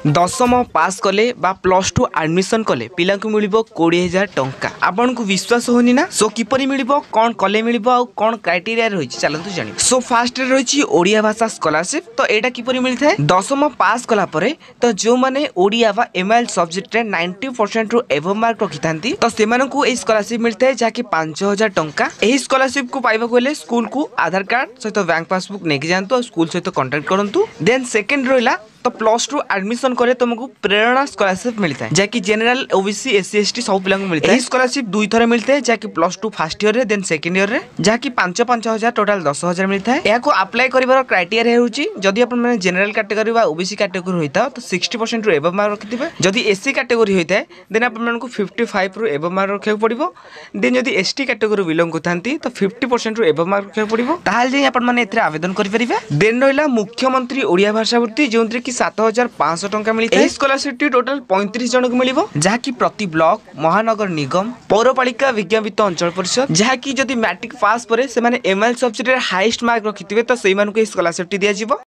दशम पास कले plus two admission कले पिला मिल 20,000 टंका। आपन को विश्वास होनी ना? सो किपरि मिल कौन कले मिल कौन क्राइटेरिया रही चलतु जानी। सो फास्ट रही ओडिया भाषा स्कॉलरशिप। तो एटा किपरि मिलता है दशम पास कला परे तो जो माने ओडिया बा एमआईएल सब्जेक्ट रे 90% रु एबव मार्क रखि थांती तो सेमान को ए स्कॉलरशिप मिलता है जाके 5,000 टंका। एही स्कॉलरशिप को पाइबा गले स्कूल को आधार कार्ड सहित बैंक पासबुक नेकी जानतो स्कूल सहित कांटेक्ट करंतु। देन सेकंड रहिला तो प्लस टू एडमिशन करे तुमको प्रेरणा स्कॉलरशिप मिलता है जाकि जनरल ओबीसी एससी एसटी सब पिला मिलता है। स्कॉलरशिप दुई थर मिलता है जाकि प्लस टू फर्स्ट ईयर रे देन सेकंड ईयर रे जाकि 5,000 टोटल 10,000 मिलता है। याको अप्लाई करिवार क्राइटेरिया हेउची जदि अपन माने जनरल कैटेगरी बा ओबीसी कैटेगरी होइता तो 60% रु एबव मार्क रखिथिबे। जदि एससी कैटेगरी होइता है देन अपन मानको 55 रु एबव मार्क रखियो पड़िबो। देन जदि एसटी कैटेगरी बिलोंग करथांती तो 50% रु एबव मार्क रखियो पड़िबो। ताहाल जे अपन माने एथरे आवेदन करि परिबे। देन रहिला मुख्यमंत्री ओडिया भाषा वृत्ति जोंत्रे कि 7,500 टंका मिलता है। स्कॉलरशिप टोटल 35 जन को मिलिबो जहाकी प्रति ब्लॉक महानगर निगम पौरपालिका विज्ञापित अंचल परिषद जहाकी जदि मैट्रिक पास परे से माने एमआईएल सब्जेक्ट रे हाईएस्ट मार्क रखिथिबे तो सेही मानको स्कॉलरशिप दिया जिवो।